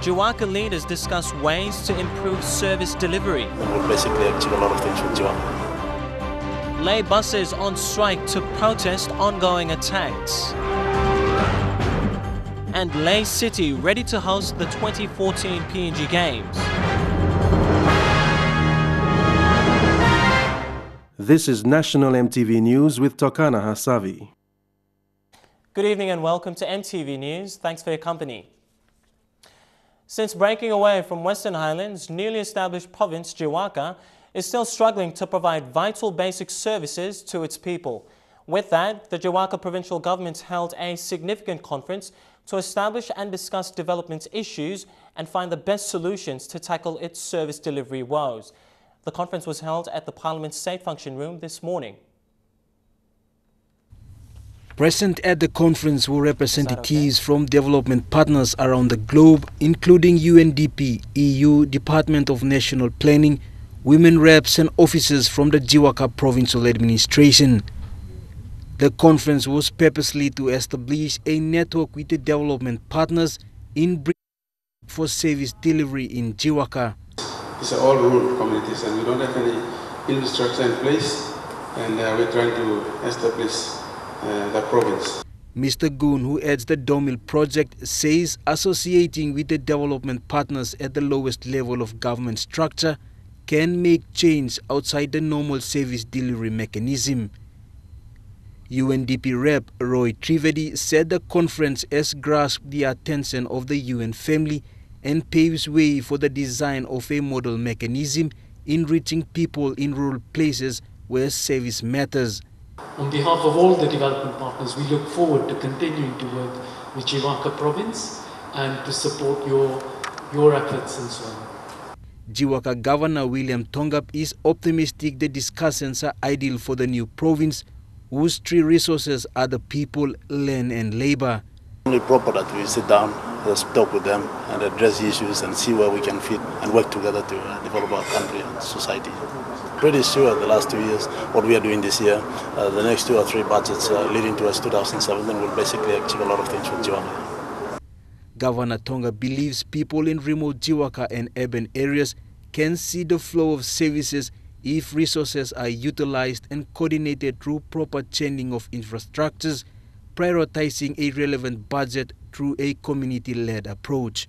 Jiwaka leaders discuss ways to improve service delivery. We'll basically achieve a lot of things with Jiwaka. Lay buses on strike to protest ongoing attacks. And Lay City ready to host the 2014 PNG Games. This is National EMTV News with Tokana Hasavi. Good evening and welcome to EMTV News. Thanks for your company. Since breaking away from Western Highlands, newly established province Jiwaka is still struggling to provide vital basic services to its people. With that, the Jiwaka provincial government held a significant conference to establish and discuss development issues and find the best solutions to tackle its service delivery woes. The conference was held at the Parliament State Function Room this morning. Present at the conference were representatives from development partners around the globe, including UNDP, EU, Department of National Planning, women reps and officers from the Jiwaka Provincial Administration. The conference was purposely to establish a network with the development partners in for service delivery in Jiwaka. These are all rural communities and we don't have any infrastructure in place, and we're trying to establish the province. Mr. Goon, who heads the Domil project, says associating with the development partners at the lowest level of government structure can make change outside the normal service delivery mechanism. UNDP Rep Roy Trivedi said the conference has grasped the attention of the UN family and paves way for the design of a model mechanism in reaching people in rural places where service matters. On behalf of all the development partners, we look forward to continuing to work with Jiwaka Province and to support your efforts and so on. Jiwaka Governor William Tongap is optimistic the discussions are ideal for the new province, whose three resources are the people, land and labor. Only proper that we sit down, just talk with them and address issues and see where we can fit and work together to develop our country and society. Pretty sure the last 2 years, what we are doing this year, the next 2 or 3 budgets leading towards 2017 will basically achieve a lot of things with Jiwaka. Governor Tonga believes people in remote Jiwaka and urban areas can see the flow of services if resources are utilized and coordinated through proper changing of infrastructures, prioritizing a relevant budget through a community-led approach.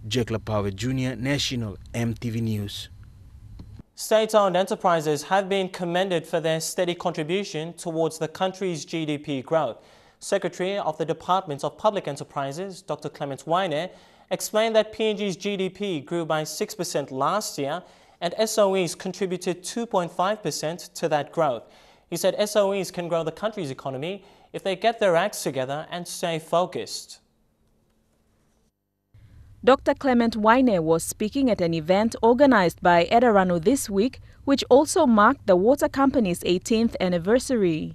Jack Lapawe Jr., National EMTV News. State-owned enterprises have been commended for their steady contribution towards the country's GDP growth. Secretary of the Department of Public Enterprises, Dr. Clement Waine, explained that PNG's GDP grew by 6% last year and SOEs contributed 2.5% to that growth. He said SOEs can grow the country's economy if they get their acts together and stay focused. Dr. Clement Waine was speaking at an event organized by Edarano this week, which also marked the water company's 18th anniversary.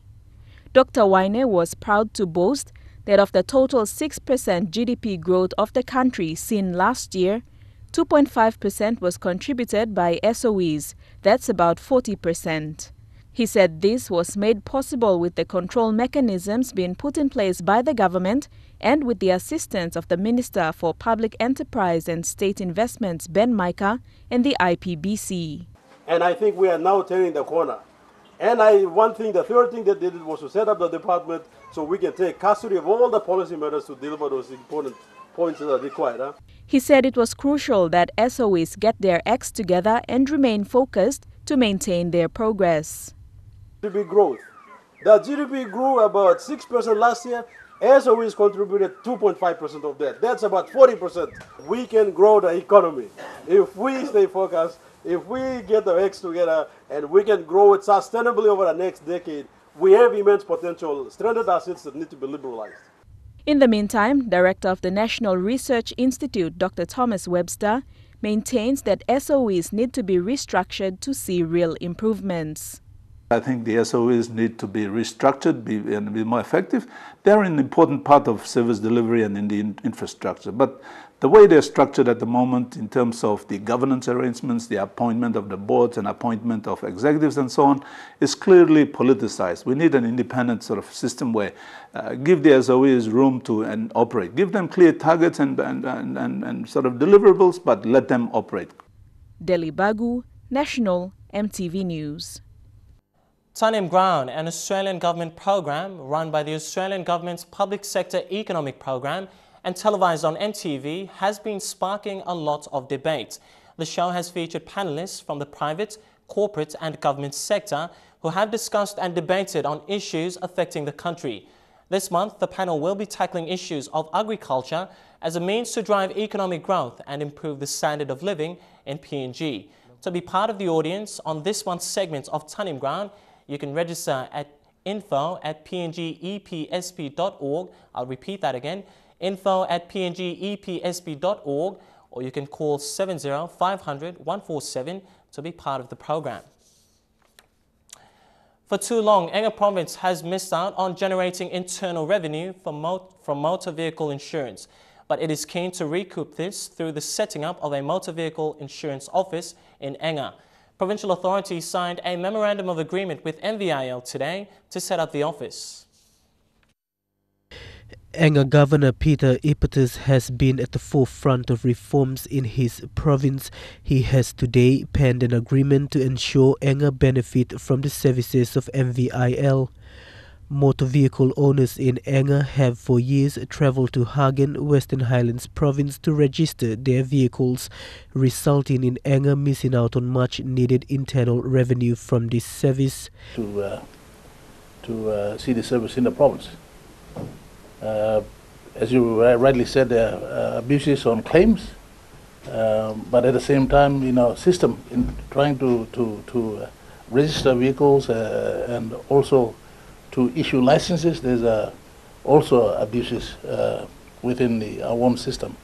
Dr. Waine was proud to boast that of the total 6% GDP growth of the country seen last year, 2.5% was contributed by SOEs, that's about 40%. He said this was made possible with the control mechanisms being put in place by the government and with the assistance of the Minister for Public Enterprise and State Investments, Ben Micah, and the IPBC. And I think we are now turning the corner. And the third thing that they did was to set up the department so we can take custody of all the policy matters to deliver those important points that are required. He said it was crucial that SOEs get their acts together and remain focused to maintain their progress. GDP growth. The GDP grew about 6% last year. SOEs contributed 2.5% of that. That's about 40%. We can grow the economy if we stay focused, if we get the acts together, and we can grow it sustainably over the next decade. We have immense potential, stranded assets that need to be liberalized. In the meantime, Director of the National Research Institute, Dr. Thomas Webster, maintains that SOEs need to be restructured to see real improvements. I think the SOEs need to be restructured and be more effective. They're an important part of service delivery and in the infrastructure. But the way they're structured at the moment in terms of the governance arrangements, the appointment of the boards and appointment of executives and so on, is clearly politicized. We need an independent sort of system where give the SOEs room to operate. Give them clear targets and sort of deliverables, but let them operate. Delhi Bagu, National EMTV News. Tanim Ground, an Australian government program run by the Australian government's Public Sector Economic Program and televised on EMTV, has been sparking a lot of debate. The show has featured panelists from the private, corporate and government sector who have discussed and debated on issues affecting the country. This month, the panel will be tackling issues of agriculture as a means to drive economic growth and improve the standard of living in PNG. To be part of the audience on this month's segment of Tanim Ground, you can register at info@pngepsp.org. I'll repeat that again, info@pngepsp.org, or you can call 70-500-147 to be part of the program. For too long, Enga Province has missed out on generating internal revenue from motor vehicle insurance, but it is keen to recoup this through the setting up of a motor vehicle insurance office in Enga. Provincial authorities signed a memorandum of agreement with MVIL today to set up the office. Enga Governor Peter Ipatis has been at the forefront of reforms in his province. He has today penned an agreement to ensure Enga benefit from the services of MVIL. Motor vehicle owners in Enga have for years travelled to Hagen, Western Highlands Province to register their vehicles, resulting in Enga missing out on much needed internal revenue from this service. To see the service in the province. As you rightly said, there are abuses on claims, but at the same time, in our system, in trying to register vehicles and also to issue licenses, there's also abuses within our own system.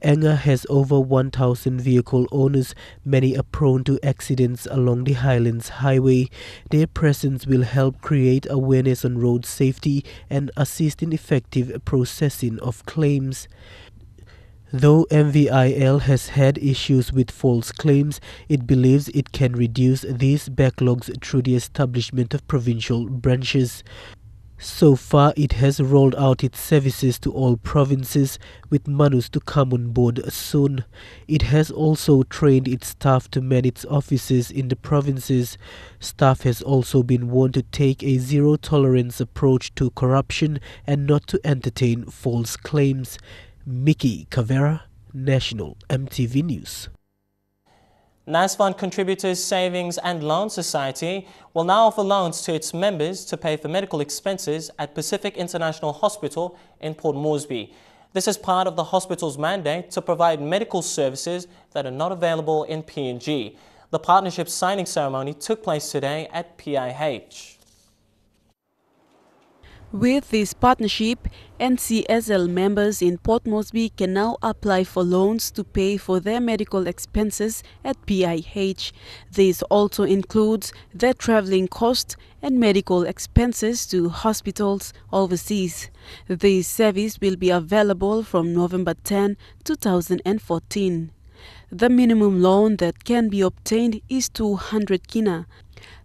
Enga has over 1,000 vehicle owners. Many are prone to accidents along the Highlands Highway. Their presence will help create awareness on road safety and assist in effective processing of claims. Though MVIL has had issues with false claims, it believes it can reduce these backlogs through the establishment of provincial branches. So far, it has rolled out its services to all provinces, with Manus to come on board soon. It has also trained its staff to man its offices in the provinces. Staff has also been warned to take a zero-tolerance approach to corruption and not to entertain false claims. Mickey Cavera, National EMTV News. NASFund Contributors Savings and Loan Society will now offer loans to its members to pay for medical expenses at Pacific International Hospital in Port Moresby. This is part of the hospital's mandate to provide medical services that are not available in PNG. The partnership signing ceremony took place today at PIH. With this partnership, NCSL members in Port Moresby can now apply for loans to pay for their medical expenses at PIH. This also includes their travelling costs and medical expenses to hospitals overseas. This service will be available from November 10, 2014. The minimum loan that can be obtained is 200 kina.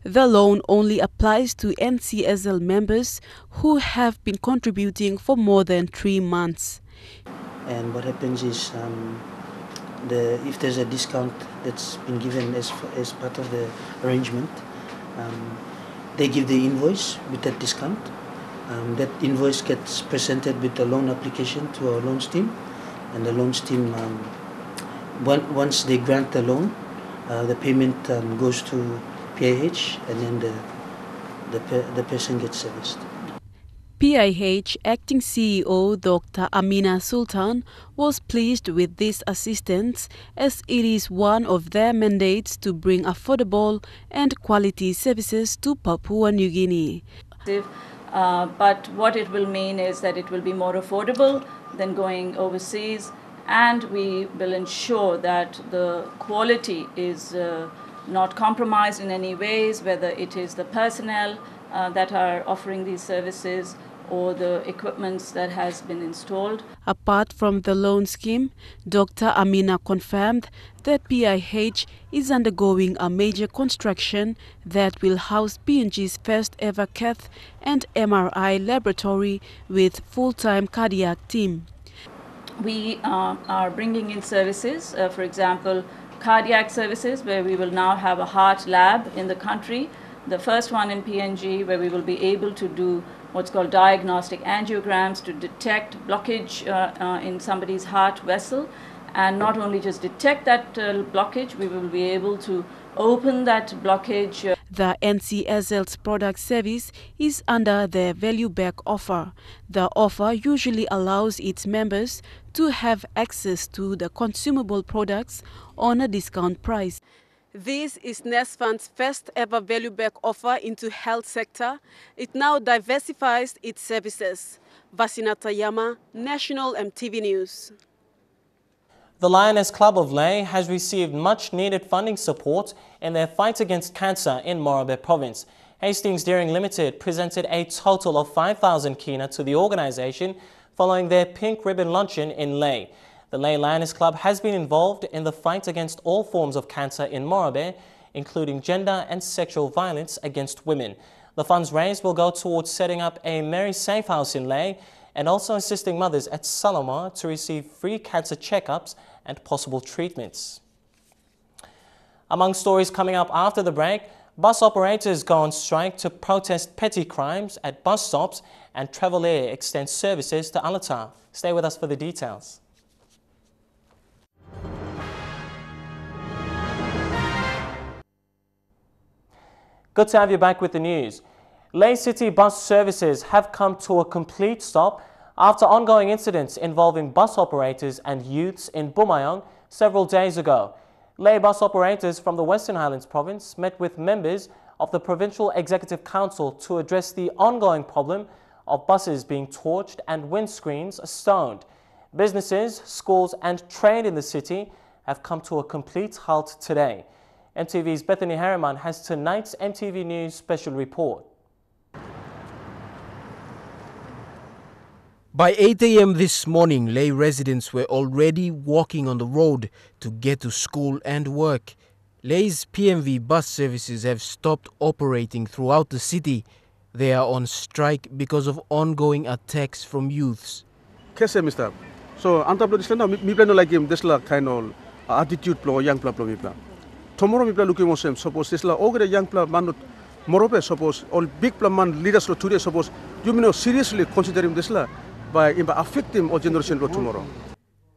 The loan only applies to NCSL members who have been contributing for more than 3 months. And what happens is, if there's a discount that's been given as part of the arrangement, they give the invoice with that discount. That invoice gets presented with the loan application to our loans team, and the loans team, once they grant the loan, the payment goes to PIH, and then the person gets serviced. PIH Acting CEO Dr. Amina Sultan was pleased with this assistance, as it is one of their mandates to bring affordable and quality services to Papua New Guinea. But what it will mean is that it will be more affordable than going overseas, and we will ensure that the quality is not compromised in any ways, whether it is the personnel that are offering these services or the equipments that has been installed. Apart from the loan scheme, Dr. Amina confirmed that PIH is undergoing a major construction that will house PNG's first ever cath and MRI laboratory with full-time cardiac team. We are bringing in services, for example, cardiac services, where we will now have a heart lab in the country. The first one in PNG, where we will be able to do what's called diagnostic angiograms to detect blockage in somebody's heart vessel. And not only just detect that blockage, we will be able to open that blockage. The NCSL's product service is under the value back offer. The offer usually allows its members to have access to the consumable products on a discount price. This is NESFund's first ever value back offer into health sector. It now diversifies its services. Vasina Tayama, National EMTV News. The Lioness Club of Lae has received much needed funding support in their fight against cancer in Morobe province. Hastings Dairying Limited presented a total of 5,000 kina to the organization following their pink ribbon luncheon in Lae. The Lae Lioness Club has been involved in the fight against all forms of cancer in Morobe, including gender and sexual violence against women. The funds raised will go towards setting up a Mary Safe House in Lae and also assisting mothers at Salama to receive free cancer checkups and possible treatments. Among stories coming up after the break, bus operators go on strike to protest petty crimes at bus stops and Travel Air extends services to Alata. Stay with us for the details. Good to have you back with the news. Lae City bus services have come to a complete stop after ongoing incidents involving bus operators and youths in Bumayong several days ago. Lae bus operators from the Western Highlands province met with members of the Provincial Executive Council to address the ongoing problem of buses being torched and windscreens stoned. Businesses, schools and trade in the city have come to a complete halt today. MTV's Bethany Harriman has tonight's MTV News special report. By 8 a.m. this morning, Lae residents were already walking on the road to get to school and work. Lae's PMV bus services have stopped operating throughout the city. They are on strike because of ongoing attacks from youths. Kese Mr. So, antaplo disla na mi plan like him disla kind of attitude plo young plo mi plan. Tomorrow mi plan looking mosem suppose disla ogre young plo man morope suppose all big plan man leaders lo today suppose you know seriously considering disla by affecting our generation tomorrow.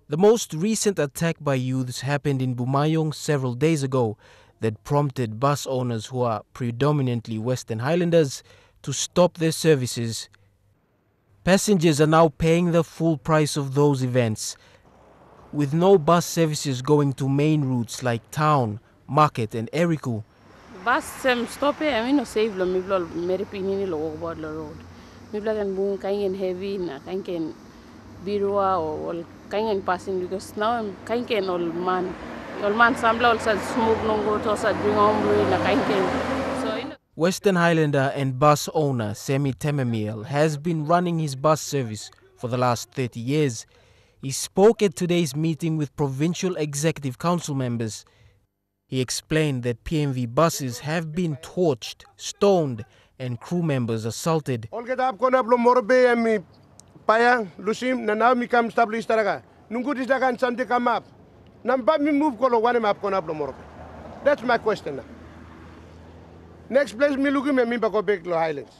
The most recent attack by youths happened in Bumayong several days ago that prompted bus owners who are predominantly Western Highlanders to stop their services. Passengers are now paying the full price of those events, with no bus services going to main routes like Town, Market and Eriku. Bus stop I mean no save lo mi blo meri pinini lo over the road. Mi blo kan bung kain heavy na kain ken birua or kain passing because now kain ken all man samla also smoke nongo to sa bring home na kain ken. So Western Highlander and bus owner Semi Tememiel has been running his bus service for the last 30 years. He spoke at today's meeting with Provincial Executive Council members. He explained that PMV buses have been torched, stoned and crew members assaulted. That's my question now. Next place me looking me back back to Highlands.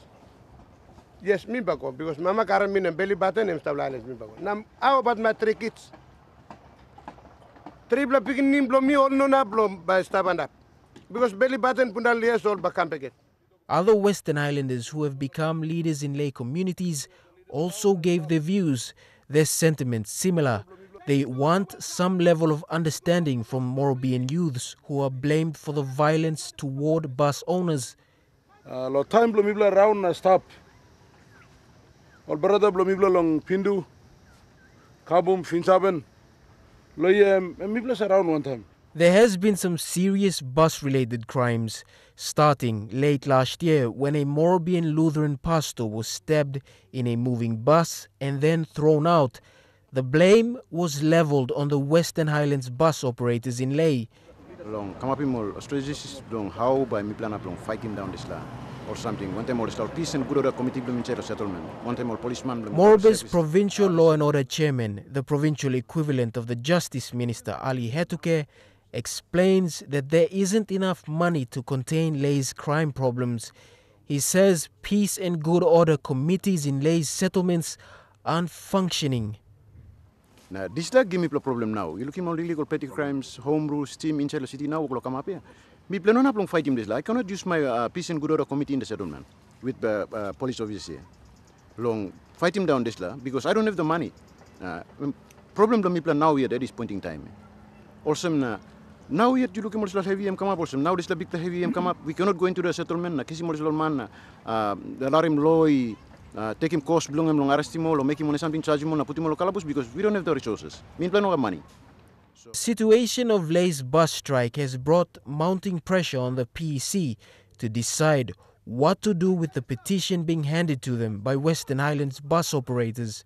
Yes, me back because mama carry me belly button and stuff Highlands me back. Now how about my 3 kids? 3 blow picking nim blow me all no na blow by stop and up. Because belly button put on years old back again. Other Western Highlanders who have become leaders in Lae communities also gave their views, their sentiments similar. They want some level of understanding from Morobean youths who are blamed for the violence toward bus owners. Lo time blow me blow around na stop. All brother blow me blow long Pindu, Kabum, Finsaben. Lo me blow around one time. There has been some serious bus-related crimes, starting late last year when a Moravian Lutheran pastor was stabbed in a moving bus and then thrown out. The blame was leveled on the Western Highlands bus operators in Lae. How by me plan up fighting down this land or something. One time all peace and good order committee settlement. One time all policeman. Morabe's Provincial Law and Order Chairman, the provincial equivalent of the Justice Minister Ali Hetuke, explains that there isn't enough money to contain Lae's crime problems. He says peace and good order committees in Lae's settlements aren't functioning. Now, this give me a problem now. You're looking at illegal petty crimes, home rule, steam inside the city now. Will come up here. Me plan on up fighting this. I cannot use my peace and good order committee in the settlement with the police officer. Long fight him down this because I don't have the money. Problem the me plan now here at this point in time. Also now yet you look at heavy come up. Also now this big the heavy come up. We cannot go into the settlement. Na kisi mo man the alarm law. Take him cost, belong him long arrest him or make him on something, charge him on put him on calabus because we don't have the resources. We don't have money. The situation of Lae's bus strike has brought mounting pressure on the PEC to decide what to do with the petition being handed to them by Western Highlands bus operators.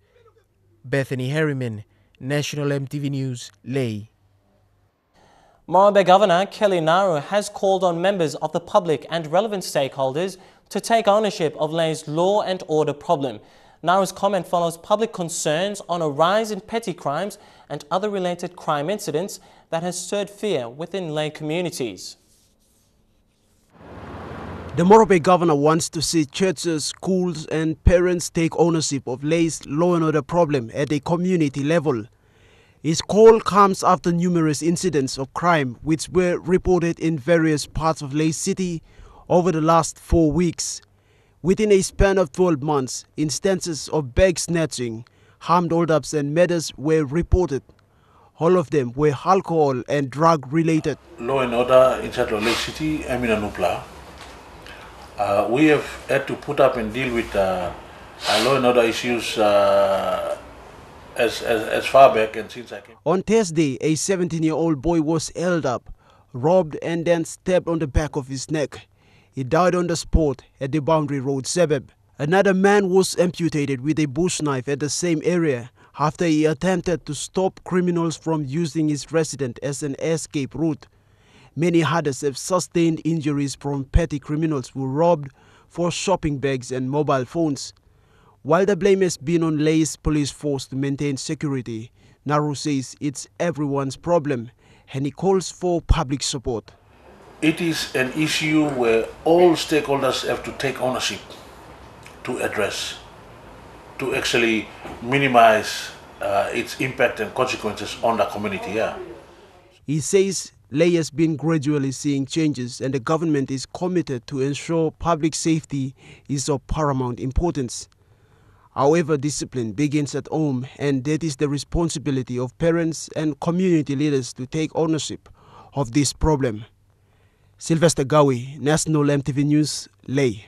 Bethany Harriman, National MTV News, Lae. Morabe Governor Kelly Naru has called on members of the public and relevant stakeholders to take ownership of Lae's law and order problem. Naru's comment follows public concerns on a rise in petty crimes and other related crime incidents that has stirred fear within Lae communities. The Morabe governor wants to see churches, schools and parents take ownership of Lae's law and order problem at a community level. His call comes after numerous incidents of crime which were reported in various parts of Lae City over the last 4 weeks. Within a span of 12 months, instances of bag snatching, armed hold-ups and murders were reported. All of them were alcohol and drug related. Law and order inside Lae City, Emina Nupla. We have had to put up and deal with law and order issues as far back and since I came. On Thursday, a 17-year-old boy was held up, robbed and then stabbed on the back of his neck. He died on the spot at the Boundary Road suburb. Another man was amputated with a bush knife at the same area after he attempted to stop criminals from using his residence as an escape route. Many others have sustained injuries from petty criminals who robbed for shopping bags and mobile phones. While the blame has been on Lae's police force to maintain security, Naru says it's everyone's problem and he calls for public support. It is an issue where all stakeholders have to take ownership to address, to actually minimize its impact and consequences on the community. Yeah. He says Lae has been gradually seeing changes and the government is committed to ensure public safety is of paramount importance. However, discipline begins at home and that is the responsibility of parents and community leaders to take ownership of this problem. Sylvester Gawi, National MTV News, Lae.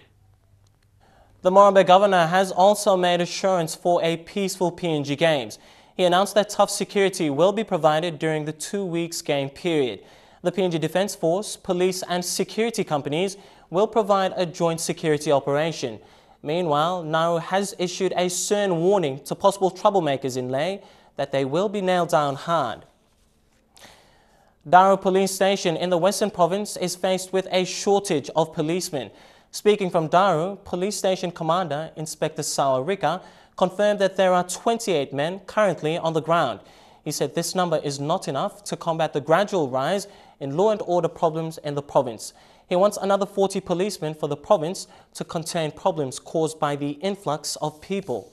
The Morabe governor has also made assurance for a peaceful PNG Games. He announced that tough security will be provided during the 2 weeks game period. The PNG Defence Force, police and security companies will provide a joint security operation. Meanwhile, Naru has issued a stern warning to possible troublemakers in Lae that they will be nailed down hard. Daru Police Station in the Western Province is faced with a shortage of policemen. Speaking from Daru, Police Station Commander Inspector Sawarika confirmed that there are 28 men currently on the ground. He said this number is not enough to combat the gradual rise in law and order problems in the province. He wants another 40 policemen for the province to contain problems caused by the influx of people.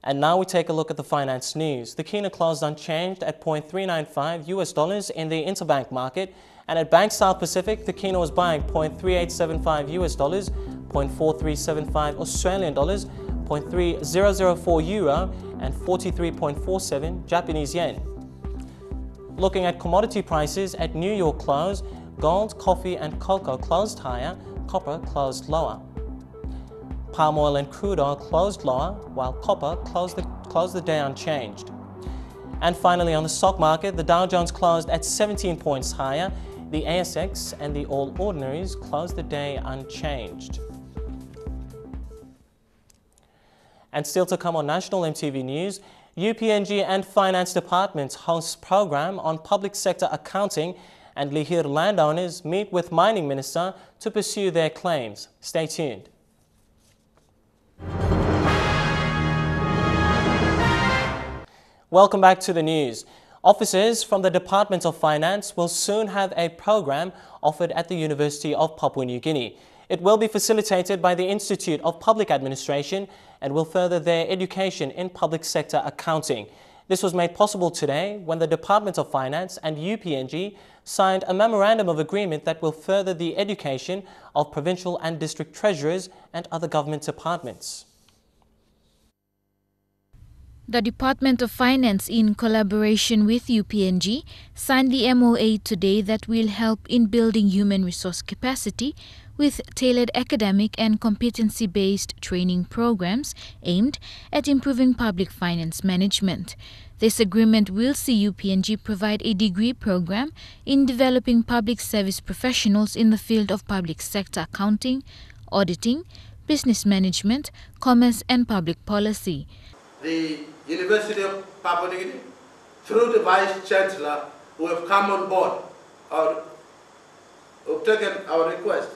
And now we take a look at the finance news. The kina closed unchanged at $0.395 in the interbank market, and at Bank South Pacific, the kina was buying $0.3875, $0.4375 Australian dollars, €0.3004 and 43.47 Japanese yen. Looking at commodity prices at New York close, gold, coffee and cocoa closed higher, copper closed lower. Palm oil and crude oil closed lower, while copper closed the day unchanged. And finally, on the stock market, the Dow Jones closed at 17 points higher. The ASX and the All Ordinaries closed the day unchanged. And still to come on National MTV News, UPNG and Finance Departments hosts program on public sector accounting, and Lihir landowners meet with Mining Minister to pursue their claims. Stay tuned. Welcome back to the news. Officers from the Department of Finance will soon have a program offered at the University of Papua New Guinea. It will be facilitated by the Institute of Public Administration and will further their education in public sector accounting. This was made possible today when the Department of Finance and UPNG signed a memorandum of agreement that will further the education of provincial and district treasurers and other government departments. The Department of Finance, in collaboration with UPNG, signed the MOA today that will help in building human resource capacity with tailored academic and competency-based training programs aimed at improving public finance management. This agreement will see UPNG provide a degree program in developing public service professionals in the field of public sector accounting, auditing, business management, commerce and public policy. The University of Papua New Guinea, through the Vice Chancellor, who have come on board, or who have taken our request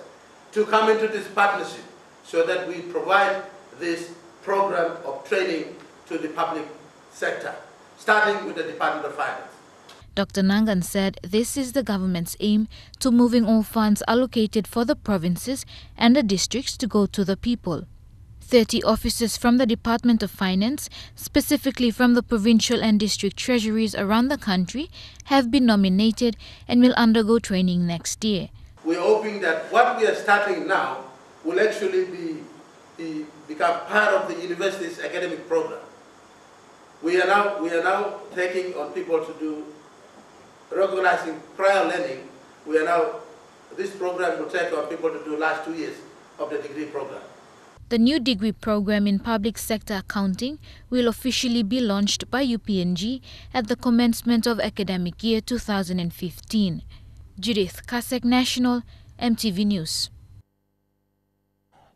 to come into this partnership so that we provide this program of training to the public sector, starting with the Department of Finance. Dr. Nangan said this is the government's aim to moving all funds allocated for the provinces and the districts to go to the people. 30 officers from the Department of Finance, specifically from the provincial and district treasuries around the country, have been nominated and will undergo training next year. We're hoping that what we are starting now will actually become part of the university's academic program. We are now taking on people to do recognizing prior learning. This program will take on people to do last 2 years of the degree program. The new degree program in public sector accounting will officially be launched by UPNG at the commencement of academic year 2015. Judith Kasek, National MTV News.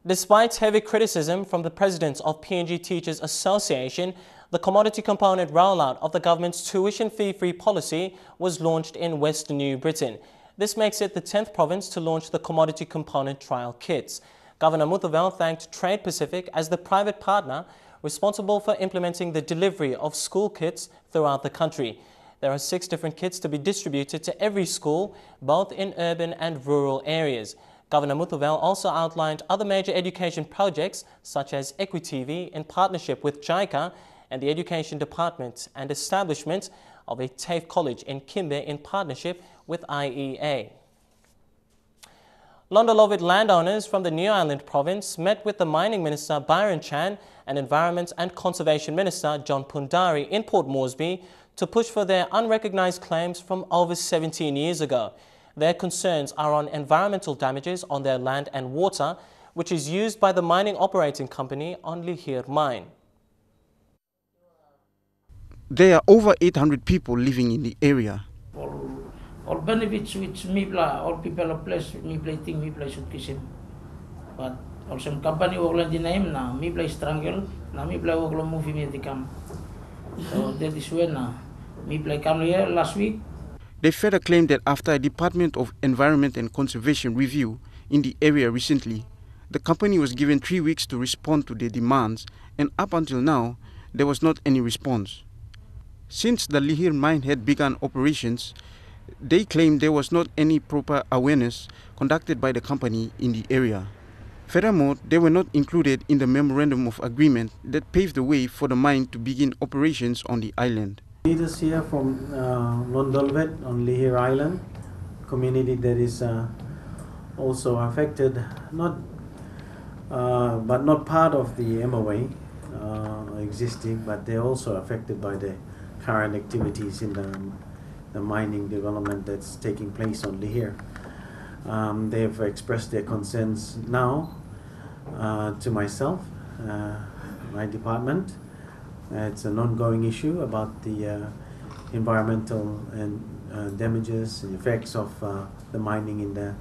Despite heavy criticism from the president of PNG Teachers Association, the commodity component rollout of the government's tuition fee-free policy was launched in West New Britain. This makes it the 10th province to launch the commodity component trial kits. Governor Muthavel thanked Trade Pacific as the private partner responsible for implementing the delivery of school kits throughout the country. There are 6 different kits to be distributed to every school, both in urban and rural areas. Governor Muthavel also outlined other major education projects such as EMTV in partnership with JICA and the Education Department and establishment of a TAFE college in Kimbe in partnership with IEA. Londolovit landowners from the New Ireland province met with the Mining Minister Byron Chan and Environment and Conservation Minister John Pundari in Port Moresby to push for their unrecognised claims from over 17 years ago. Their concerns are on environmental damages on their land and water, which is used by the mining operating company on Lihir Mine. There are over 800 people living in the area. All benefits which all people of place think should kiss him. But also company work the name now, strangle, now work movie me to come. So that is when come here last week. They further claim that after a Department of Environment and Conservation review in the area recently, the company was given 3 weeks to respond to their demands, and up until now, there was not any response. Since the Lihir mine had begun operations, they claimed there was not any proper awareness conducted by the company in the area. Furthermore, they were not included in the memorandum of agreement that paved the way for the mine to begin operations on the island. Leaders here from Londolvet on Lihir Island, community that is also affected, but not part of the MOA existing, but they're also affected by the current activities in the mining development that's taking place on Lihir. They've expressed their concerns now to myself, my department. It's an ongoing issue about the environmental and damages and effects of the mining in the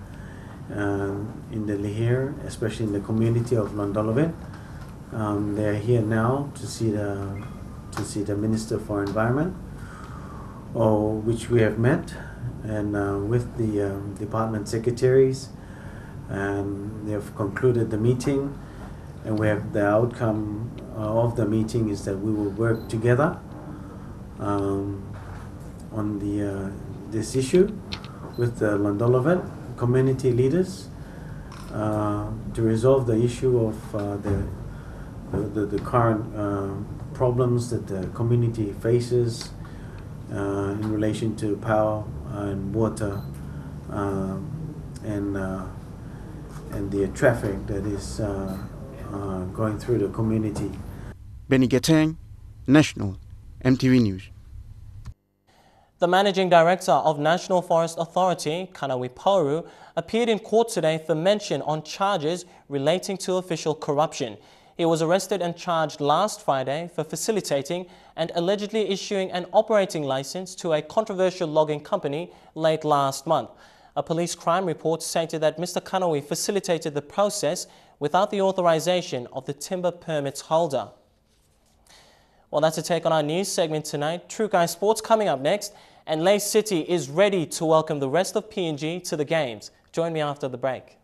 Lihir, especially in the community of Londolovet. They are here now to see the Minister for Environment, which we have met, and with the department secretaries, and they have concluded the meeting, and we have the outcome of the meeting is that we will work together on this issue with the Londolovet community leaders to resolve the issue of the current problems that the community faces in relation to power and water and the traffic that is going through the community. Benny Getang, National, MTV News. The Managing Director of National Forest Authority, Kanawi Pauru, appeared in court today for mention on charges relating to official corruption. He was arrested and charged last Friday for facilitating and allegedly issuing an operating license to a controversial logging company late last month. A police crime report stated that Mr. Kanawi facilitated the process without the authorization of the timber permits holder. Well, that's a take on our news segment tonight. True Guy Sports coming up next, and Lae City is ready to welcome the rest of PNG to the Games. Join me after the break.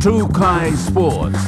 True Guy Sports.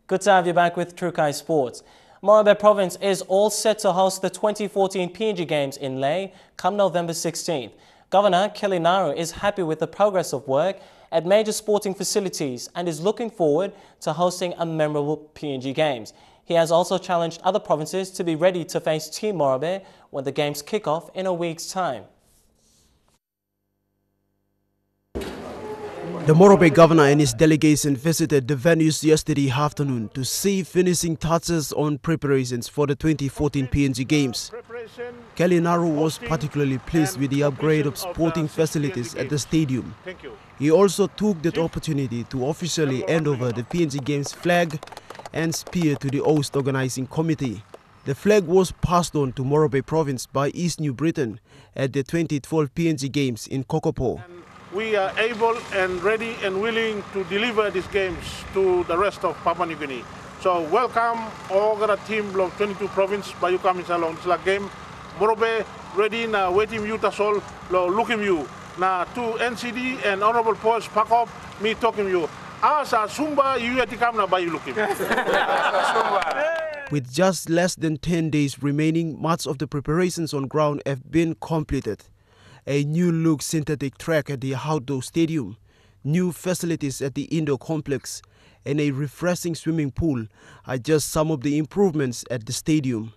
Good to have you back with Trukai Sports. Morobe Province is all set to host the 2014 PNG Games in Lae come November 16th. Governor Kelly Naru is happy with the progress of work at major sporting facilities and is looking forward to hosting a memorable PNG Games. He has also challenged other provinces to be ready to face Team Morobe when the Games kick off in a week's time. The Morobe governor and his delegation visited the venues yesterday afternoon to see finishing touches on preparations for the 2014 PNG Games. Kelly Naru was particularly pleased with the upgrade of sporting facilities at the stadium. He also took that opportunity to officially hand over the PNG Games flag and spear to the host organizing committee. The flag was passed on to Morobe Province by East New Britain at the 2012 PNG Games in Kokopo. We are able and ready and willing to deliver these games to the rest of Papua New Guinea. So welcome all the team of 22 province by coming along this game. Morobe ready na waiting you tasol lo looking you na to NCD and honorable post pack up me talking you. Asa sumba you yatikam na by looking. With just less than 10 days remaining, much of the preparations on ground have been completed. A new-look synthetic track at the outdoor stadium, new facilities at the indoor complex, and a refreshing swimming pool are just some of the improvements at the stadium.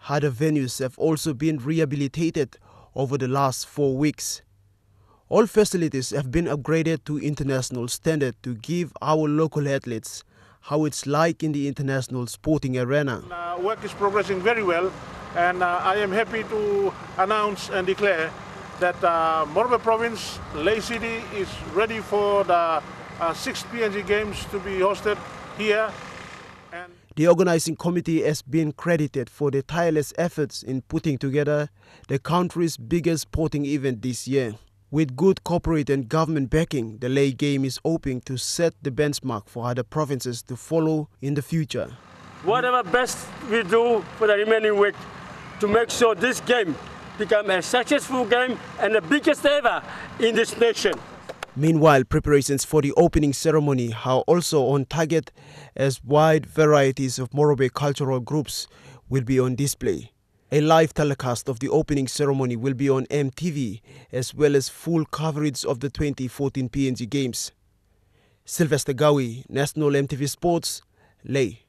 Other venues have also been rehabilitated over the last 4 weeks. All facilities have been upgraded to international standard to give our local athletes how it's like in the international sporting arena. Work is progressing very well, and I am happy to announce and declare that Morobe Province, Lae City is ready for the 6th PNG Games to be hosted here. The organizing committee has been credited for their tireless efforts in putting together the country's biggest sporting event this year. With good corporate and government backing, the Lae Game is hoping to set the benchmark for other provinces to follow in the future. Whatever best we do for the remaining week to make sure this game become a successful game and the biggest ever in this nation. Meanwhile, preparations for the opening ceremony are also on target as wide varieties of Morobe cultural groups will be on display. A live telecast of the opening ceremony will be on EMTV as well as full coverage of the 2014 PNG Games. Sylvester Gawi, National MTV Sports, Lae.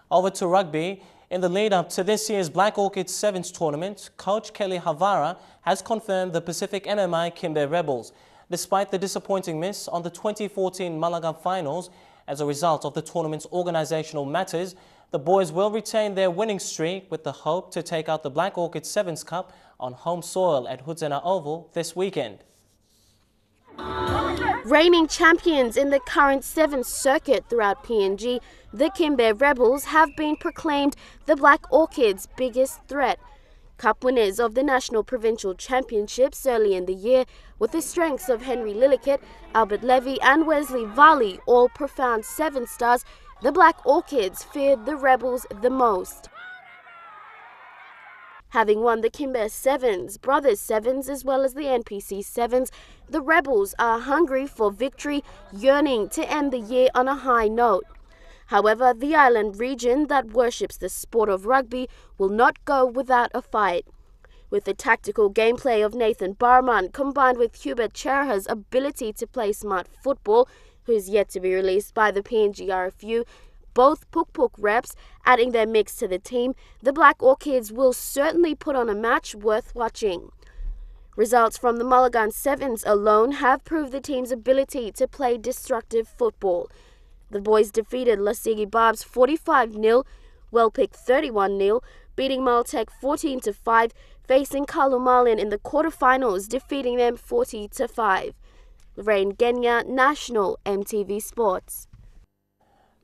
Over to rugby. In the lead-up to this year's Black Orchid Sevens tournament, coach Kelly Havara has confirmed the Pacific MMI Kimbe Rebels, despite the disappointing miss on the 2014 Malaga finals. As a result of the tournament's organizational matters, the boys will retain their winning streak with the hope to take out the Black Orchid Sevens Cup on home soil at Hudzena Oval this weekend. Reigning champions in the current 7th circuit throughout PNG, the Kimbe Rebels have been proclaimed the Black Orchids' biggest threat. Cup winners of the National Provincial Championships early in the year, with the strengths of Henry Lilliquette, Albert Levy and Wesley Varley, all profound 7-stars, the Black Orchids feared the Rebels the most. Having won the Kimbe Sevens, Brothers Sevens as well as the NPC Sevens, the Rebels are hungry for victory, yearning to end the year on a high note. However, the island region that worships the sport of rugby will not go without a fight. With the tactical gameplay of Nathan Barman combined with Hubert Cheraha's ability to play smart football, who is yet to be released by the PNG RFU, both Puk reps adding their mix to the team, the Black Orchids will certainly put on a match worth watching. Results from the Mulligan Sevens alone have proved the team's ability to play destructive football. The boys defeated Lasigi Barbs 45-0, Wellpick 31-0, beating Maltec 14-5, facing Kalumalian in the quarterfinals, defeating them 40-5. Lorraine Genya, National MTV Sports.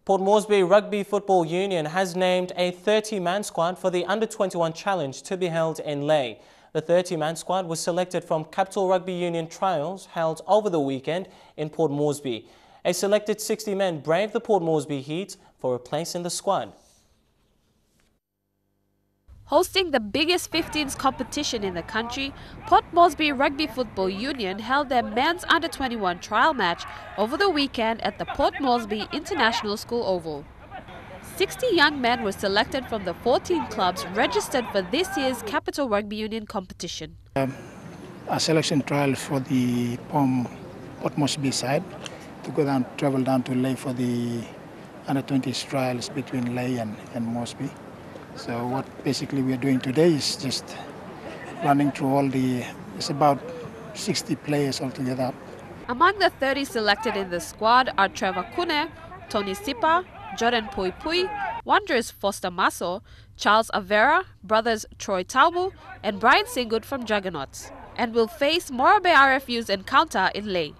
Port Moresby Rugby Football Union has named a 30-man squad for the Under-21 Challenge to be held in Lae. The 30-man squad was selected from Capital Rugby Union trials held over the weekend in Port Moresby. A selected 60 men braved the Port Moresby Heat for a place in the squad. Hosting the biggest 15s competition in the country, Port Moresby Rugby Football Union held their men's under-21 trial match over the weekend at the Port Moresby International School Oval. 60 young men were selected from the 14 clubs registered for this year's Capital Rugby Union competition. A selection trial for the Port Moresby side to travel down to Lae for the under-20s trials between Lae and Moresby. So what basically we are doing today is just running through it's about 60 players altogether. Among the 30 selected in the squad are Trevor Kune, Tony Sipa, Jordan Pui Pui, Wanderers Foster Maso, Charles Avera, brothers Troy Taubu and Brian Singut from Juggernauts, and will face Morabe RFU's encounter in Lae.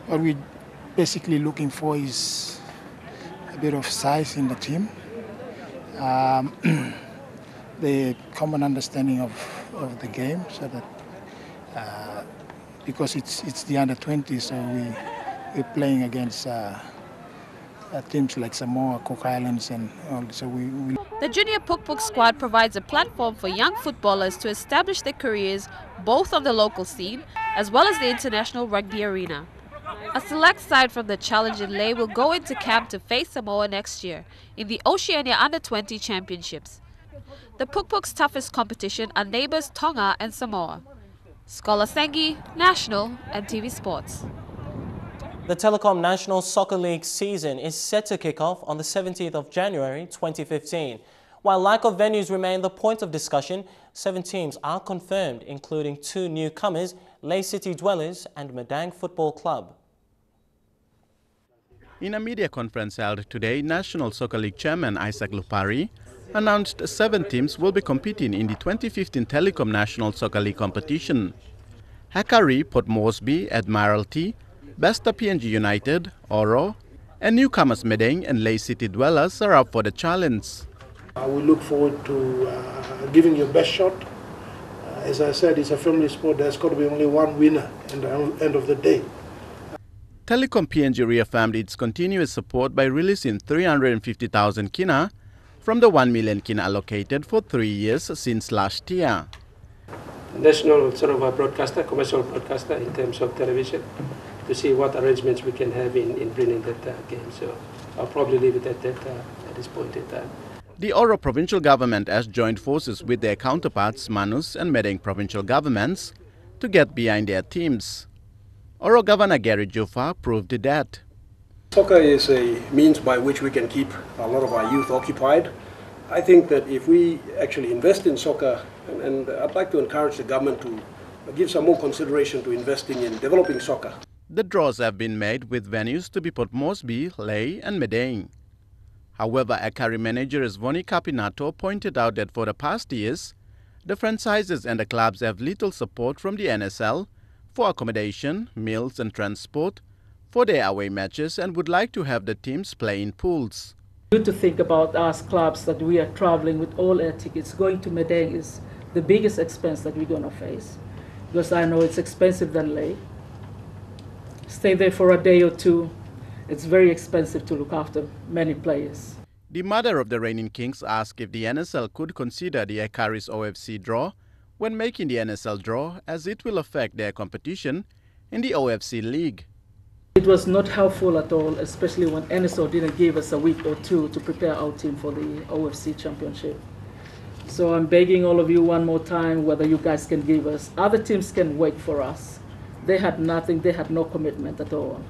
What we're basically looking for is a bit of size in the team, the common understanding of the game, so that because it's the under-20, so we're playing against teams like Samoa, Cook Islands, and all. So The junior Puk Puk squad provides a platform for young footballers to establish their careers both on the local scene as well as the international rugby arena. A select side from the Challenge in Lae will go into camp to face Samoa next year in the Oceania Under-20 Championships. The Puk Puk's toughest competition are neighbours Tonga and Samoa. Scholar Sengi, National and TV Sports. The Telecom National Soccer League season is set to kick off on the 17th of January 2015. While lack of venues remain the point of discussion, 7 teams are confirmed, including 2 newcomers, Lae City Dwellers and Madang Football Club. In a media conference held today, National Soccer League Chairman Isaac Lupari announced 7 teams will be competing in the 2015 Telecom National Soccer League competition. Hakari, Port Moresby, Admiralty, Besta PNG United, Oro, and newcomers Madang and Lae City Dwellers are up for the challenge. We look forward to giving your best shot. As I said, it's a family sport. There's got to be only one winner at the end of the day. Telecom PNG reaffirmed its continuous support by releasing 350,000 kina from the 1 million kina allocated for 3 years since last year. National sort of a broadcaster, commercial broadcaster in terms of television, to see what arrangements we can have in bringing that game. So I'll probably leave it at that at this point in time. The Oro provincial government has joined forces with their counterparts, Manus and Madang provincial governments, to get behind their teams. Oro Governor Gary Jufa proved that. Soccer is a means by which we can keep a lot of our youth occupied. I think that if we actually invest in soccer, and I'd like to encourage the government to give some more consideration to investing in developing soccer. The draws have been made with venues to be Port Moresby, Lae and Madang. However, Akari manager Svoni Capinato pointed out that for the past years, the franchises and the clubs have little support from the NSL for accommodation, meals and transport for their away matches and would like to have the teams play in pools. Good to think about us clubs that we are traveling with all air tickets. Going to Madang is the biggest expense that we're going to face, because I know it's expensive than Lae. Stay there for a day or two. It's very expensive to look after many players. The mother of the reigning kings asked if the NSL could consider the Akaris OFC draw when making the NSL draw, as it will affect their competition in the OFC League. It was not helpful at all, especially when NSL didn't give us a week or two to prepare our team for the OFC Championship. So I'm begging all of you one more time whether you guys can give us. Other teams can wait for us. They had nothing, they had no commitment at all.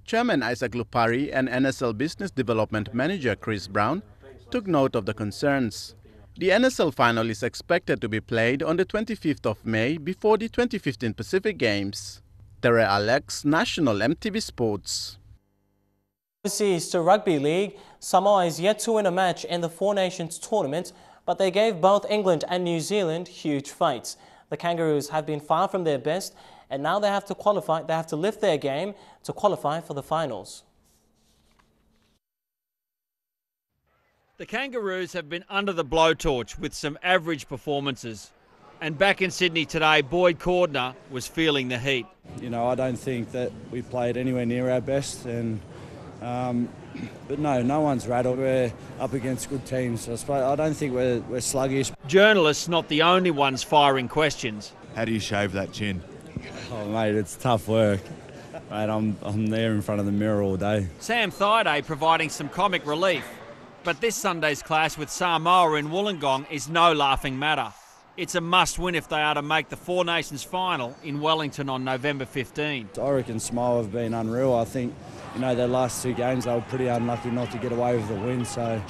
Chairman Isaac Lupari and NSL Business Development Manager Chris Brown took note of the concerns. The NSL final is expected to be played on the 25th of May before the 2015 Pacific Games. Tere Alex, National EMTV Sports. Overseas to Rugby League, Samoa is yet to win a match in the Four Nations tournament, but they gave both England and New Zealand huge fights. The Kangaroos have been far from their best, and now they have to qualify. They have to lift their game to qualify for the finals. The Kangaroos have been under the blowtorch with some average performances. And back in Sydney today, Boyd Cordner was feeling the heat. You know, I don't think that we played anywhere near our best, and but no one's rattled. We're up against good teams. I don't think we're sluggish. Journalists not the only ones firing questions. How do you shave that chin? Oh mate, it's tough work. Mate, I'm there in front of the mirror all day. Sam Thaiday providing some comic relief. But this Sunday's clash with Samoa in Wollongong is no laughing matter. It's a must-win if they are to make the Four Nations final in Wellington on November 15. I reckon Samoa have been unreal. I think, their last 2 games they were pretty unlucky not to get away with the win. So,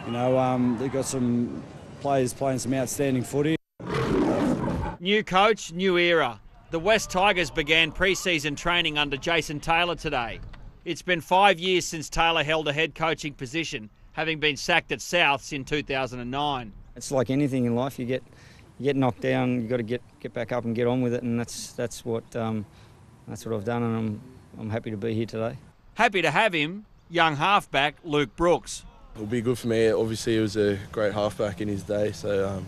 they've got some players playing some outstanding footy. New coach, new era. The West Tigers began pre-season training under Jason Taylor today. It's been 5 years since Taylor held a head coaching position, having been sacked at Souths in 2009. It's like anything in life. You get knocked down, you've got to get back up and get on with it, and that's what I've done, and I'm happy to be here today. Happy to have him, young halfback Luke Brooks. It'll be good for me. Obviously, he was a great halfback in his day, so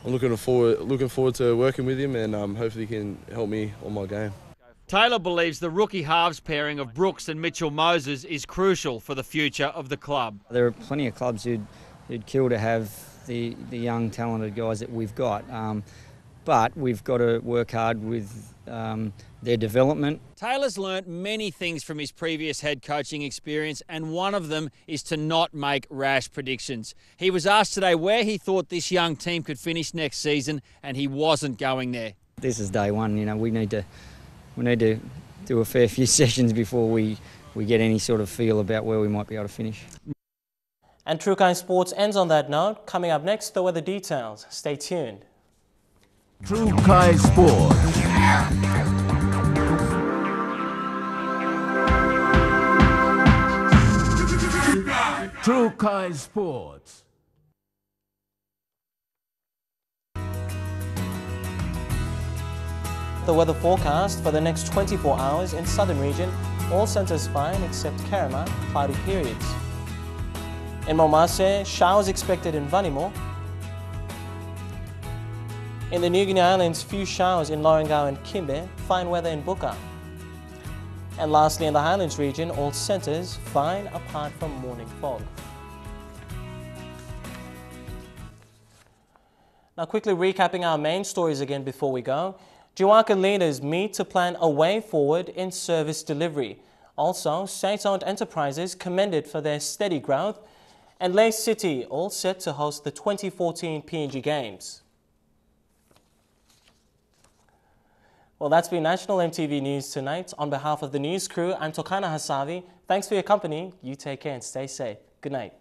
I'm looking forward to working with him, and hopefully he can help me on my game. Taylor believes the rookie halves pairing of Brooks and Mitchell Moses is crucial for the future of the club. There are plenty of clubs who'd kill to have the young, talented guys that we've got, but we've got to work hard with their development. Taylor's learnt many things from his previous head coaching experience, and one of them is to not make rash predictions. He was asked today where he thought this young team could finish next season, and he wasn't going there. This is day one. We need to do a fair few sessions before we get any sort of feel about where we might be able to finish. And True Kind Sports ends on that note. Coming up next, the weather details. Stay tuned. True Kind Sports. True Kind Sports. The weather forecast for the next 24 hours in southern region, all centres fine except Kerema, cloudy periods. In Momase, showers expected in Vanimo. In the New Guinea Islands, few showers in Lorengau and Kimbe, fine weather in Buka. And lastly, in the Highlands region, all centres fine apart from morning fog. Now quickly recapping our main stories again before we go. Jiwaka leaders meet to plan a way forward in service delivery. Also, state-owned enterprises commended for their steady growth. And Lae City all set to host the 2014 PNG Games. Well, that's been National EMTV News tonight. On behalf of the news crew, I'm Tokana Hasavi. Thanks for your company. You take care and stay safe. Good night.